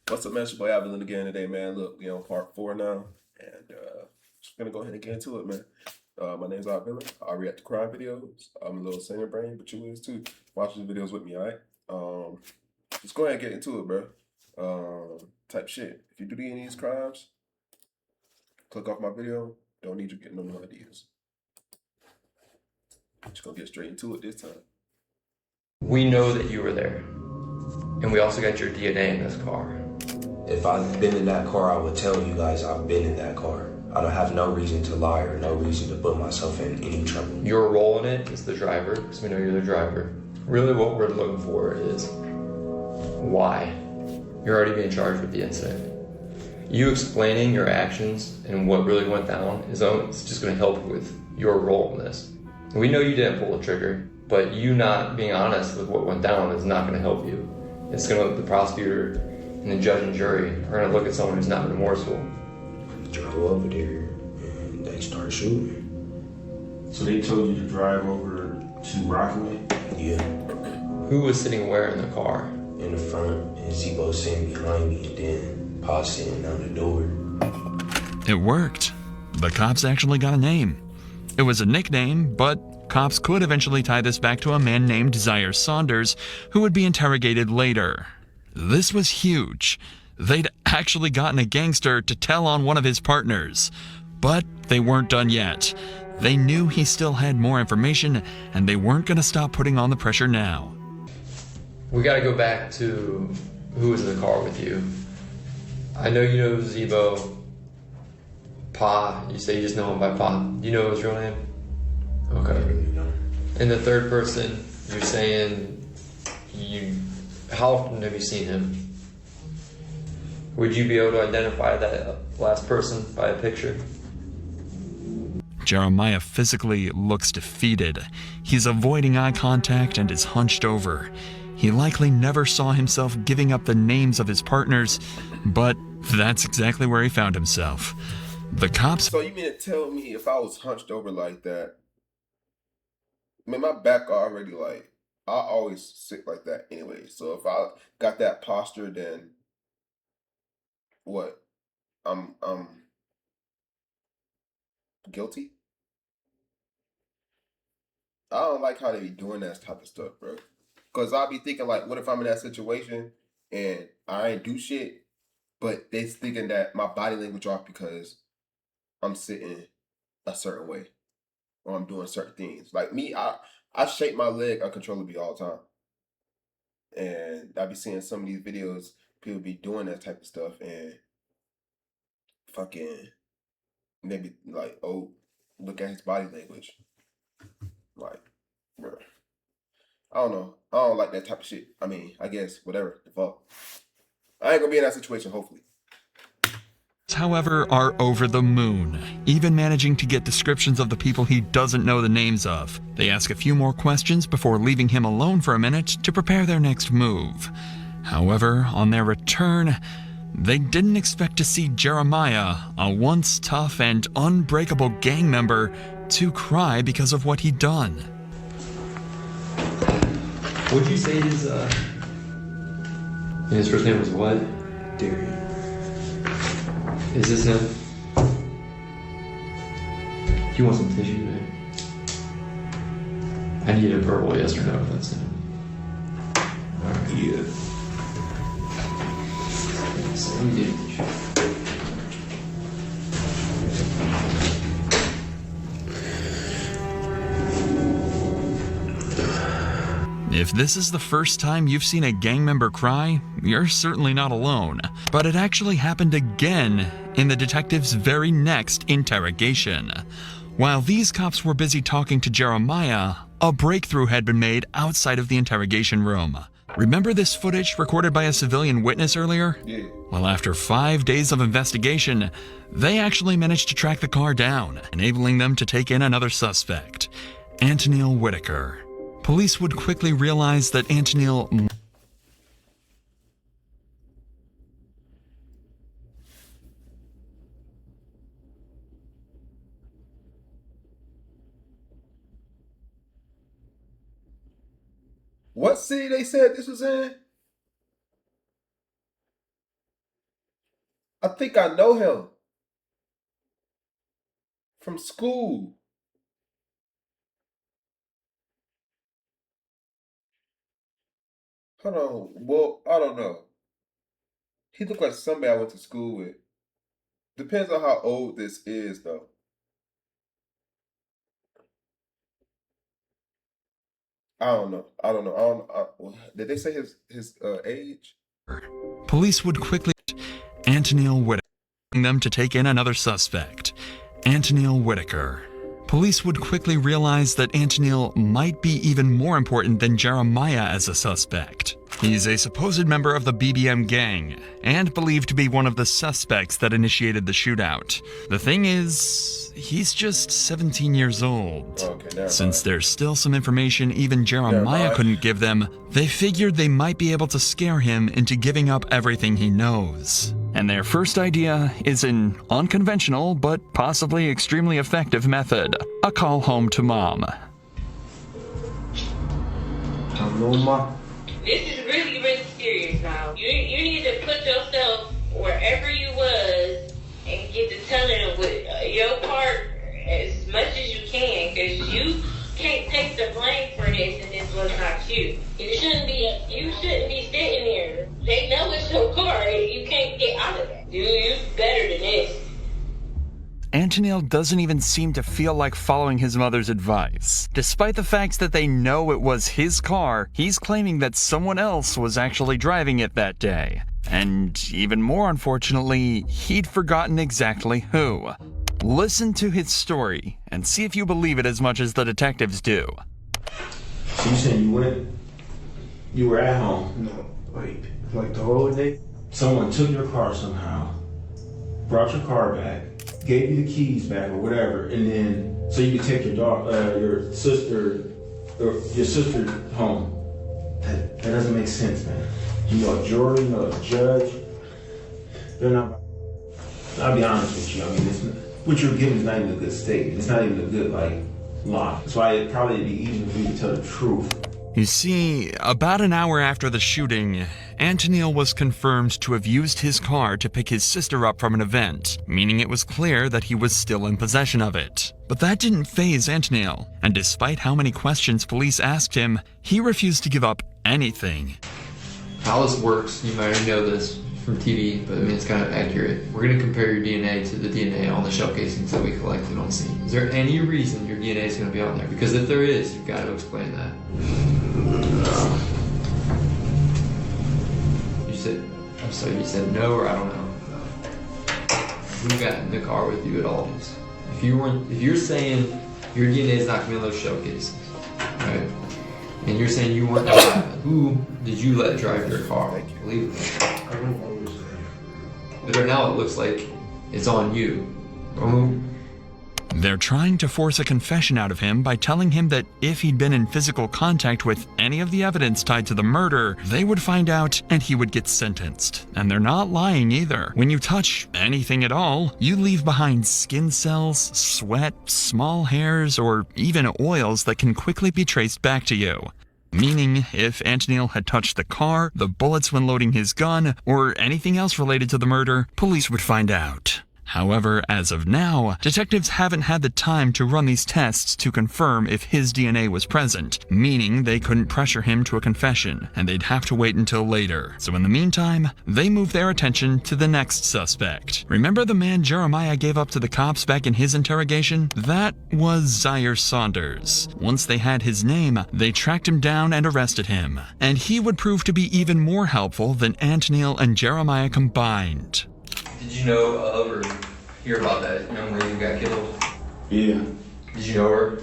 What's up, man? It's your boy Avalon again today, man. Look, we on part 4 now, and just gonna go ahead and get into it, man. My name's Avalon. I react to crime videos. I'm a little singer brain, but you is too. Watch these videos with me, all right? Just go ahead and get into it, bro. Type shit. If you do any of these crimes, click off my video. Don't need you getting no more ideas. Just gonna get straight into it this time. We know that you were there, and we also got your DNA in this car. If I've been in that car, I would tell you guys I've been in that car. I don't have no reason to lie or no reason to put myself in any trouble. Your role in it is the driver, because we know you're the driver. Really what we're looking for is why. You're already being charged with the incident. You explaining your actions and what really went down is just going to help with your role in this. We know you didn't pull the trigger, but you not being honest with what went down is not going to help you. It's going to, the prosecutor and the judge and jury are going to look at someone who's not remorseful. Drove over there and they started shooting. So they told you to drive over to Rockaway? Yeah, Who was sitting where in the car? in the front and Zebo sitting behind me and then Pa sitting out the door. It worked. The cops actually got a name. It was a nickname, but cops could eventually tie this back to a man named Zaire Saunders, who would be interrogated later. This was huge. They'd actually gotten a gangster to tell on one of his partners. But they weren't done yet. They knew he still had more information, and they weren't going to stop putting on the pressure now. We got to go back to who was in the car with you. I know you know Zebo. Pa, you say you just know him by Pa. Do you know his real name? Okay. And the third person, you're saying how often have you seen him? Would you be able to identify that last person by a picture? Jeremiah physically looks defeated. He's avoiding eye contact and is hunched over. He likely never saw himself giving up the names of his partners, but that's exactly where he found himself. The cops... So you mean to tell me if I was hunched over like that, I mean, my back already like, I always sit like that anyway. So if I got that posture, then what? I'm guilty? I don't like how they be doing that type of stuff, bro. Cause I'll be thinking like, what if I'm in that situation and I ain't do shit, but they thinking that my body language off because I'm sitting a certain way or I'm doing certain things. Like me, I shake my leg uncontrollably all the time. And I be seeing some of these videos, people be doing that type of stuff and fucking maybe like, oh, look at his body language. Like, bro. I don't know. I don't like that type of shit. I mean, I guess, whatever, the fuck. I ain't gonna be in that situation, hopefully. however, are over the moon, even managing to get descriptions of the people he doesn't know the names of. They ask a few more questions before leaving him alone for a minute to prepare their next move. However, on their return, they didn't expect to see Jeremiah, a once tough and unbreakable gang member, to cry because of what he'd done. Would you say his first name was what? Darian. Is this him? Do you want some tissue, man? I need a purple, yes or no, if that's him. Yeah. So let me get a tissue. If this is the first time you've seen a gang member cry, you're certainly not alone. But it actually happened again in the detective's very next interrogation. While these cops were busy talking to Jeremiah, a breakthrough had been made outside of the interrogation room. Remember this footage recorded by a civilian witness earlier? Yeah. Well, after 5 days of investigation, they actually managed to track the car down, enabling them to take in another suspect, Antonil Whitaker. Police would quickly realize that Antonil What city they said this was in? I think I know him from school. Hold on. Well, I don't know. He looked like somebody I went to school with. Depends on how old this is, though. I don't know. I don't know. Did they say his age? Police would quickly Antonil Whitaker, them to take in another suspect, Antonil Whitaker. Police would quickly realize that Antonil might be even more important than Jeremiah as a suspect. He's a supposed member of the BBM gang, and believed to be one of the suspects that initiated the shootout. The thing is, he's just 17 years old. Okay, never Since mind. there's still some information even Jeremiah mind. couldn't give them, they figured they might be able to scare him into giving up everything he knows. And their first idea is an unconventional but possibly extremely effective method: a call home to mom. Hello, Ma. This is really, really serious now. You need to put yourself wherever you was and get to telling with your part as much as you can, because you can't take the blame for this, and this was not you. You shouldn't be sitting there. They know it's your car. You can't get out of that. You better than this. Antonil doesn't even seem to feel like following his mother's advice. Despite the fact that they know it was his car, he's claiming that someone else was actually driving it that day. And even more unfortunately, he'd forgotten exactly who. Listen to his story and see if you believe it as much as the detectives do. So you saying you were at home. No, like the whole day? Someone took your car somehow, brought your car back, gave you the keys back or whatever, and then so you could take your sister home. That doesn't make sense, man. You know a jury, you know a judge. They're not. I'll be honest with you. I mean, what you're giving is not even a good statement. It's not even a good lie. That's why it'd probably be easier for you to tell the truth. You see, about an hour after the shooting, Antonil was confirmed to have used his car to pick his sister up from an event, meaning it was clear that he was still in possession of it. But that didn't faze Antonil, and despite how many questions police asked him, he refused to give up anything. How this works, you might already know this from TV, but I mean it's kind of accurate. We're going to compare your DNA to the DNA on the shell casings that we collected on scene. Is there any reason your DNA is going to be on there? Because if there is, you've got to explain that. You said no, or I don't know. Who got in the car with you at all these? If you're saying your DNA is not going to be on those shell casings, right? And you're saying you weren't driving, who did you let drive your car? Believe it. I don't always say. But right now it looks like it's on you. They're trying to force a confession out of him by telling him that if he'd been in physical contact with any of the evidence tied to the murder, they would find out and he would get sentenced. And they're not lying either. When you touch anything at all, you leave behind skin cells, sweat, small hairs, or even oils that can quickly be traced back to you. Meaning, if Antonil had touched the car, the bullets when loading his gun, or anything else related to the murder, police would find out. However, as of now, detectives haven't had the time to run these tests to confirm if his DNA was present, meaning they couldn't pressure him to a confession, and they'd have to wait until later. So in the meantime, they move their attention to the next suspect. Remember the man Jeremiah gave up to the cops back in his interrogation? That was Zaire Saunders. Once they had his name, they tracked him down and arrested him. And he would prove to be even more helpful than Antonil and Jeremiah combined. Did you know of or hear about that young lady who got killed? Yeah. Did you know her?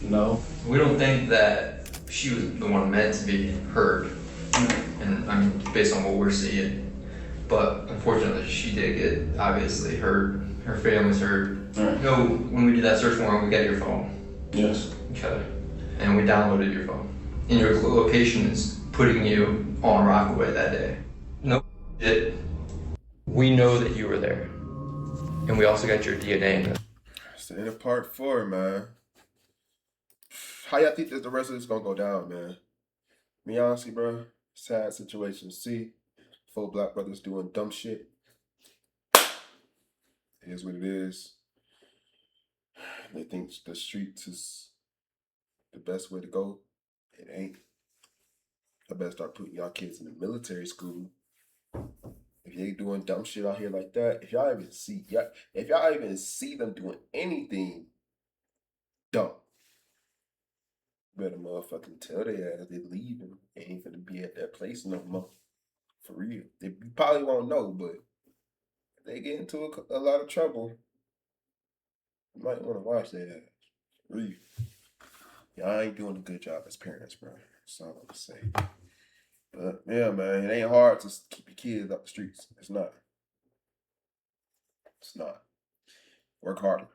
No. We don't think that she was the one meant to be heard. And I mean, based on what we're seeing. But unfortunately, she did get obviously hurt. Her family's hurt. Right. You know, when we did that search warrant, we got your phone. Yes. Okay. And we downloaded your phone. And your location is putting you on Rockaway that day. No shit. We know that you were there. And we also got your DNA in it. It's the end of part 4, man. How y'all think that the rest of this gonna go down, man? Me honestly, bro, sad situation. See, 4 black brothers doing dumb shit. It is what it is. They think the streets is the best way to go. It ain't. I better start putting y'all kids in the military school. If they doing dumb shit out here like that, if y'all even see them doing anything dumb, better motherfucking tell their ass they leaving. They ain't gonna be at that place no more. For real. You probably won't know, but if they get into a lot of trouble, you might want to watch their ass. For real. Y'all ain't doing a good job as parents, bro. That's all I'm gonna say. But yeah, man, it ain't hard to keep your kids off the streets. It's not. It's not. Work harder.